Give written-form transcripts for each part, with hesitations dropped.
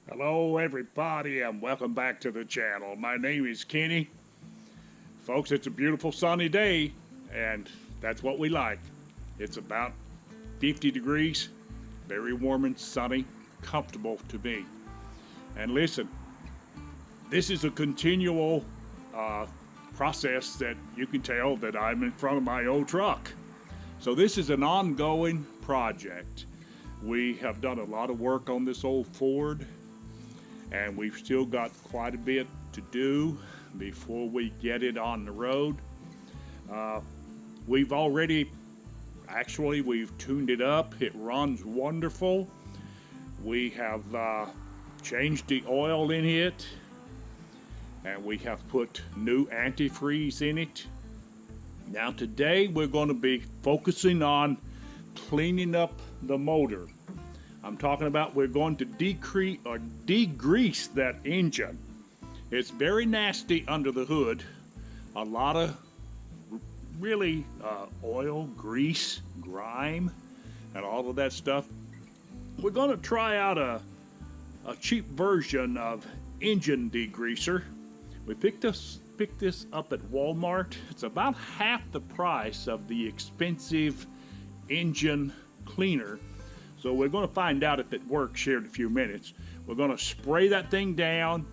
Hello everybody and welcome back to the channel. My name is Kenny. Folks, it's a beautiful sunny day and that's what we like. It's about 50 degrees, very warm and sunny, comfortable to me. And listen, this is a continual process that you can tell that I'm in front of my old truck. So this is an ongoing project. We have done a lot of work on this old Ford, and we've still got quite a bit to do before we get it on the road. We've tuned it up. It runs wonderful. We have changed the oil in it, and we have put new antifreeze in it. Now today we're going to be focusing on cleaning up the motor. I'm talking about we're going to degrease that engine. It's very nasty under the hood. A lot of really oil, grease, grime, and all of that stuff. We're going to try out a cheap version of engine degreaser. We picked this up at Walmart. It's about half the price of the expensive engine cleaner. So we're going to find out if it works here in a few minutes. We're going to spray that thing down,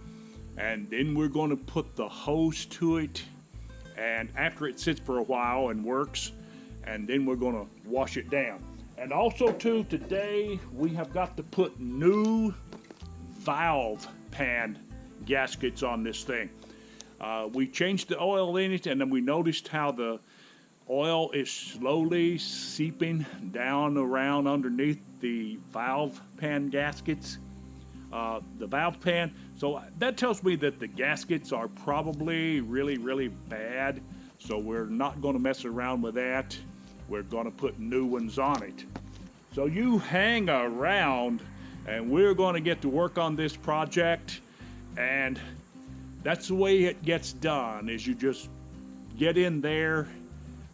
and then we're going to put the hose to it, and after it sits for a while and works, and then we're going to wash it down. And also too, today we have got to put new valve pan gaskets on this thing. We changed the oil in it, and then we noticed how the oil is slowly seeping down around underneath the valve pan gaskets, the valve pan. So that tells me that the gaskets are probably really bad. So we're not going to mess around with that. We're going to put new ones on it. So you hang around and we're going to get to work on this project. And that's the way it gets done, is you just get in there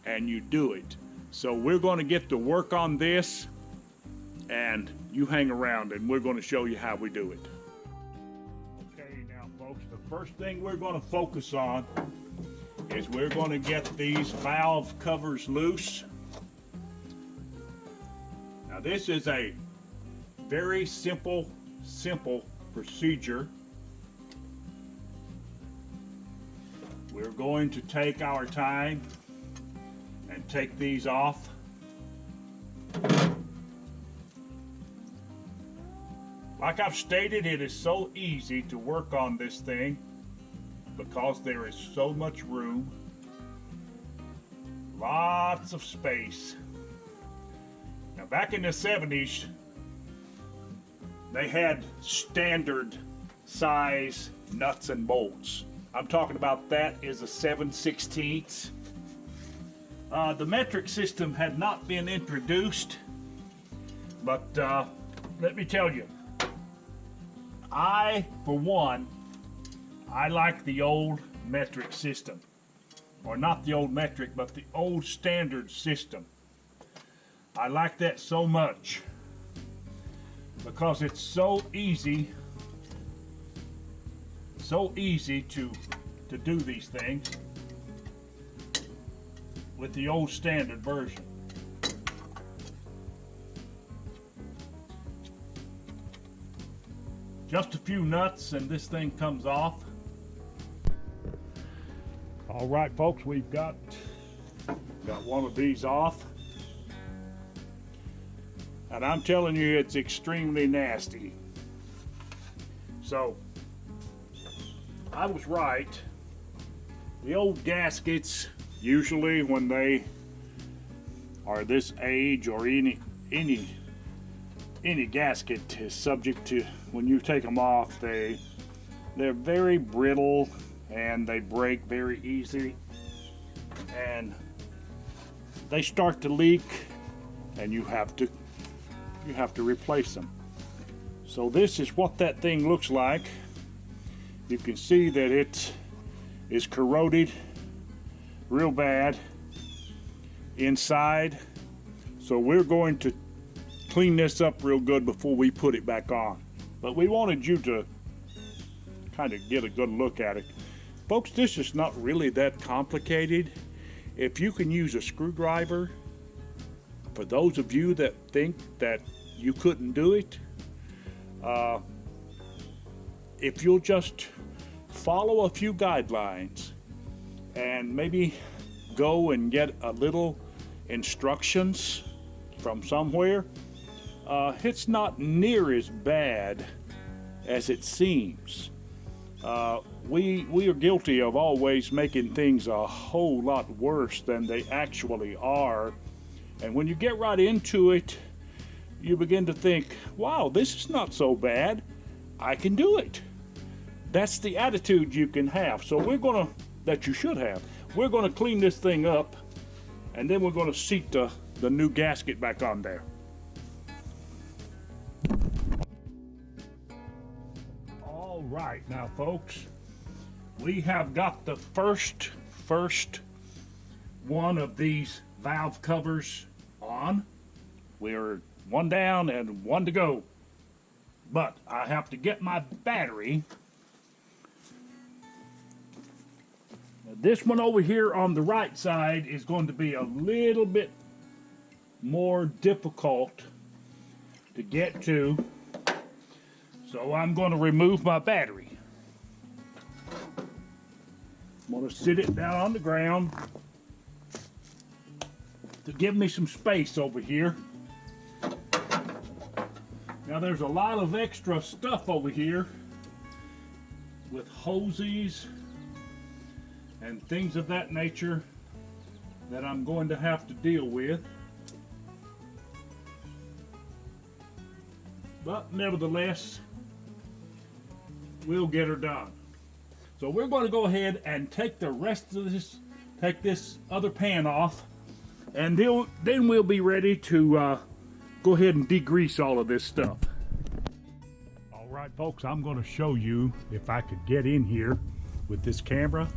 and you do it. So we're going to get to work on this, and you hang around and we're going to show you how we do it. Okay, now folks, the first thing we're going to focus on is we're going to get these valve covers loose. Now this is a very simple procedure. We're going to take our time and take these off. Like I've stated, it is so easy to work on this thing because there is so much room, lots of space. Now back in the 70s, they had standard size nuts and bolts. I'm talking about that is a 7/16. The metric system had not been introduced, but let me tell you, for one, I like the old metric system. Or not the old metric, but the old standard system. I like that so much because it's so easy to do these things with the old standard version. Just a few nuts and this thing comes off. All right, folks, we've got one of these off. And I'm telling you, it's extremely nasty. So, I was right. The old gaskets, usually when they are this age, or any gasket is subject to, when you take them off, they're very brittle and they break very easily, and they start to leak, and you have to replace them. So this is what that thing looks like. You can see that it is corroded real bad inside. So we're going to clean this up real good before we put it back on. but we wanted you to kind of get a good look at it. Folks, this is not really that complicated. If you can use a screwdriver, for those of you that think that you couldn't do it, if you'll just follow a few guidelines and maybe go and get a little instructions from somewhere, it's not near as bad as it seems. We are guilty of always making things a whole lot worse than they actually are. And when you get right into it, you begin to think, wow, this is not so bad. I can do it. That's the attitude you can have. So that you should have. We're gonna clean this thing up, and then we're gonna seat the new gasket back on there. All right, now folks, we have got the first one of these valve covers on. We're one down and one to go. But I have to get my battery. This one over here on the right side is going to be a little bit more difficult to get to. So I'm going to remove my battery. I'm going to sit it down on the ground to give me some space over here. Now there's a lot of extra stuff over here with hoses and things of that nature that I'm going to have to deal with. But nevertheless, we'll get her done. So we're going to go ahead and take the rest of this, take this other pan off, and then we'll be ready to go ahead and degrease all of this stuff. All right, folks, I'm going to show you if I could get in here with this camera.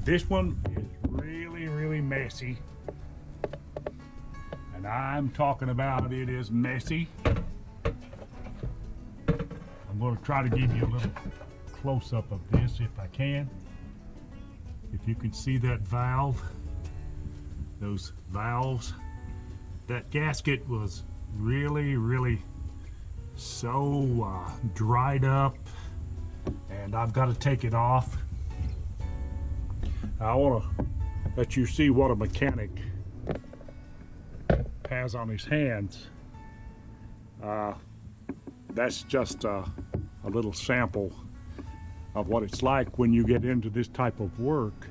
This one is really messy, and I'm talking about it is messy. I'm going to try to give you a little close-up of this if I can. If you can see that valve, those valves, that gasket was really so dried up, and I've got to take it off. I want to let you see what a mechanic has on his hands. That's just a little sample of what it's like when you get into this type of work.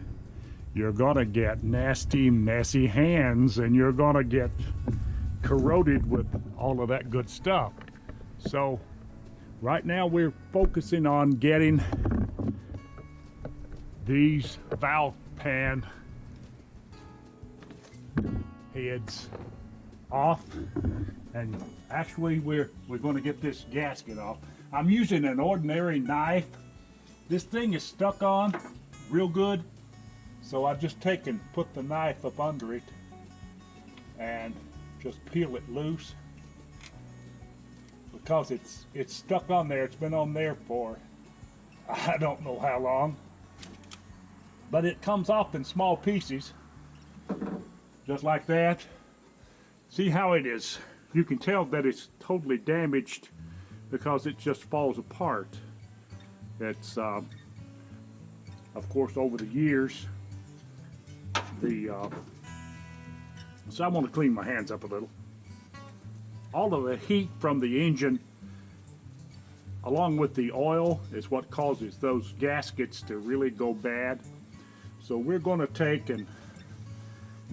You're gonna get nasty, messy hands, and you're gonna get corroded with all of that good stuff. So right now we're focusing on getting these valve pan heads off, and actually we're going to get this gasket off. I'm using an ordinary knife. This thing is stuck on real good, so I've just put the knife up under it and just peel it loose, because it's stuck on there. It's been on there for I don't know how long, but it comes off in small pieces just like that. See how it is? You can tell that it's totally damaged because it just falls apart. It's of course over the years so I want to clean my hands up a little. All of the heat from the engine along with the oil is what causes those gaskets to really go bad. So we're going to take and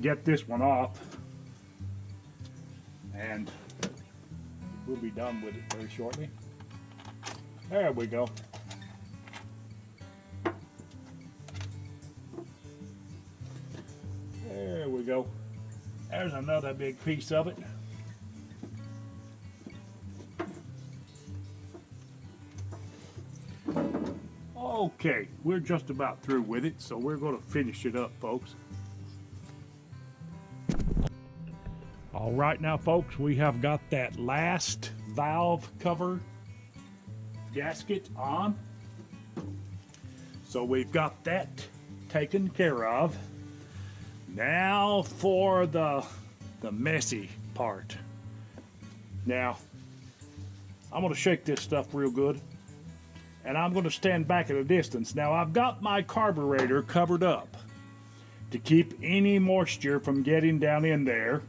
get this one off, and we'll be done with it very shortly. There we go. There we go. There's another big piece of it. Okay, we're just about through with it, so we're going to finish it up, folks. All right now, folks, we have got that last valve cover gasket on. So we've got that taken care of. Now for the messy part. Now, I'm gonna shake this stuff real good, and I'm gonna stand back at a distance. Now I've got my carburetor covered up to keep any moisture from getting down in there.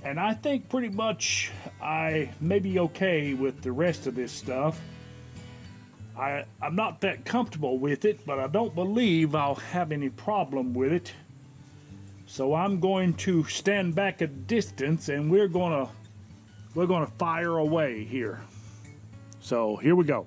And I think pretty much I may be okay with the rest of this stuff. I'm not that comfortable with it, but I don't believe I'll have any problem with it. So I'm going to stand back a distance, and we're gonna fire away here. So here we go.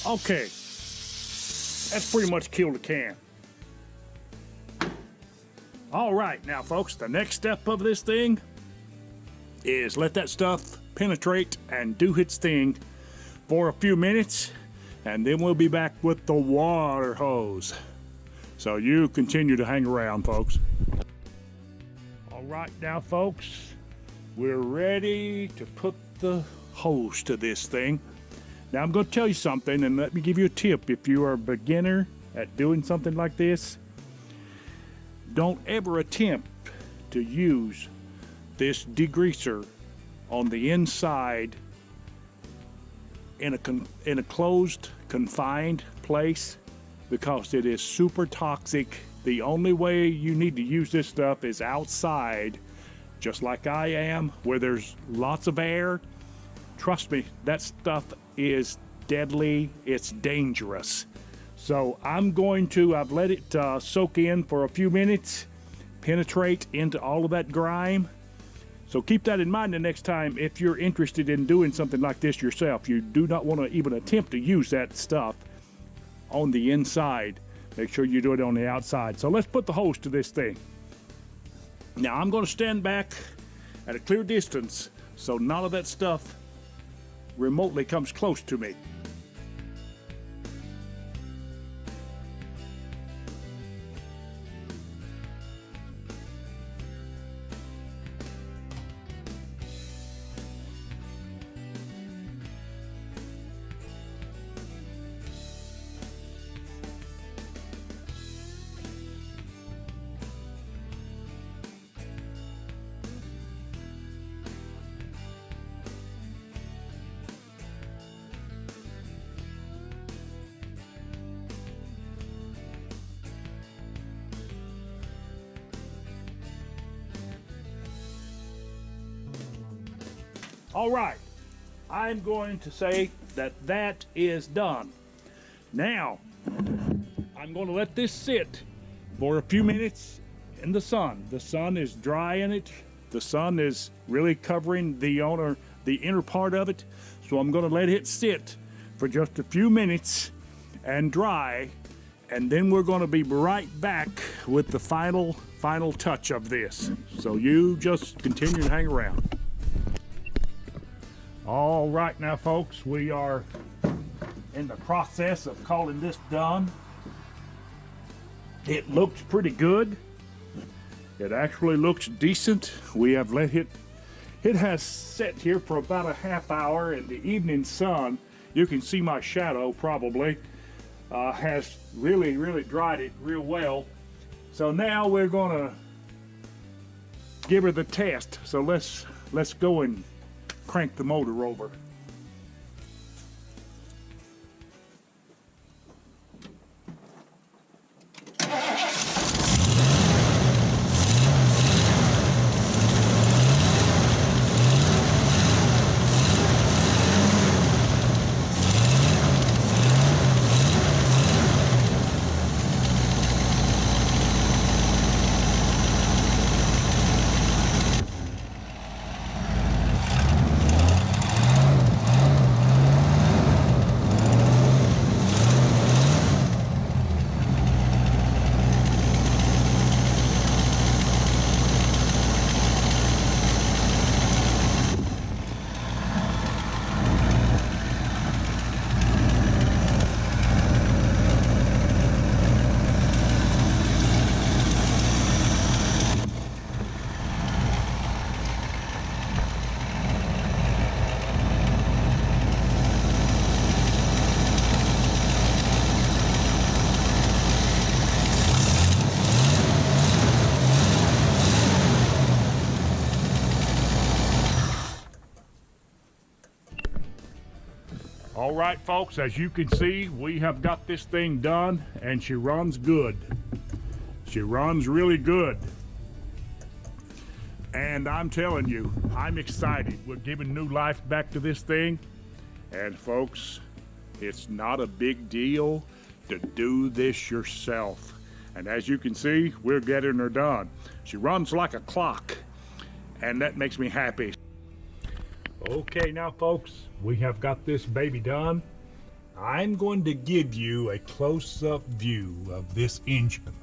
Okay, that's pretty much killed the can. All right, now folks, the next step of this thing is let that stuff penetrate and do its thing for a few minutes, and then we'll be back with the water hose. So you continue to hang around, folks. All right, now folks, we're ready to put the hose to this thing. Now I'm going to tell you something, and let me give you a tip. If you are a beginner at doing something like this, don't ever attempt to use this degreaser on the inside in a closed, confined place, because it is super toxic. The only way you need to use this stuff is outside, just like I am, where there's lots of air. Trust me, that stuff is deadly. It's dangerous. So I've let it soak in for a few minutes, penetrate into all of that grime. So keep that in mind the next time if you're interested in doing something like this yourself. You do not want to even attempt to use that stuff on the inside. Make sure you do it on the outside. So let's put the hose to this thing. Now I'm going to stand back at a clear distance so none of that stuff remotely comes close to me. All right, I'm going to say that is done. Now, I'm going to let this sit for a few minutes in the sun. The sun is drying it. The sun is really covering the inner part of it. So I'm going to let it sit for just a few minutes and dry, and then we're going to be right back with the final touch of this. So you just continue to hang around. All right, now folks, we are in the process of calling this done. It looks pretty good. It actually looks decent. We have let it has sat here for about a half hour in the evening sun. You can see my shadow probably has really dried it real well. So now we're gonna give her the test. So let's go and crank the motor over. All right, folks, as you can see, we have got this thing done, and she runs good. She runs really good. And I'm telling you, I'm excited. We're giving new life back to this thing. And folks, it's not a big deal to do this yourself. And as you can see, we're getting her done. She runs like a clock, and that makes me happy. Okay, now folks, we have got this baby done. I'm going to give you a close-up view of this engine.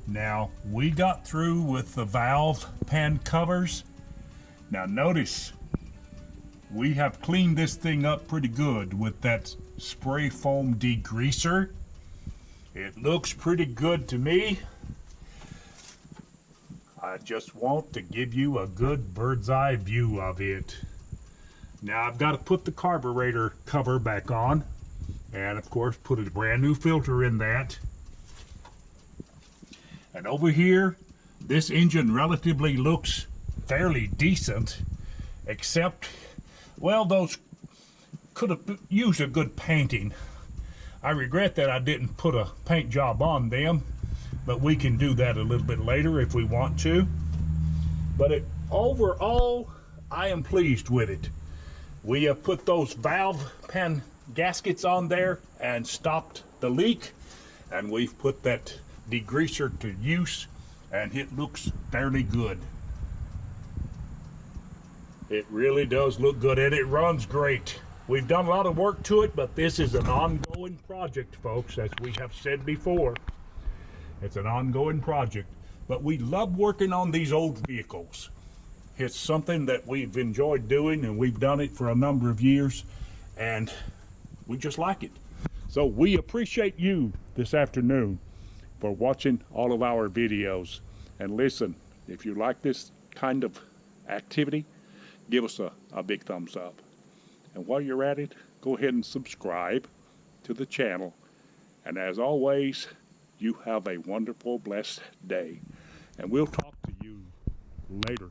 Now, we got through with the valve pan covers. Now notice, we have cleaned this thing up pretty good with that spray foam degreaser. It looks pretty good to me. I just want to give you a good bird's eye view of it. Now I've got to put the carburetor cover back on, and of course put a brand new filter in that. And over here, this engine relatively looks fairly decent, except, well, those could have used a good painting. I regret that I didn't put a paint job on them, but we can do that a little bit later if we want to. But overall, I am pleased with it. We have put those valve pan gaskets on there and stopped the leak, and we've put that degreaser to use, and it looks fairly good. It really does look good, and it runs great. We've done a lot of work to it, but this is an ongoing project, folks, as we have said before. It's an ongoing project, but we love working on these old vehicles. It's something that we've enjoyed doing, and we've done it for a number of years, and we just like it. So we appreciate you this afternoon for watching all of our videos. And listen, if you like this kind of activity, give us a big thumbs up. And while you're at it, go ahead and subscribe to the channel. And as always, you have a wonderful, blessed day. And we'll talk to you later.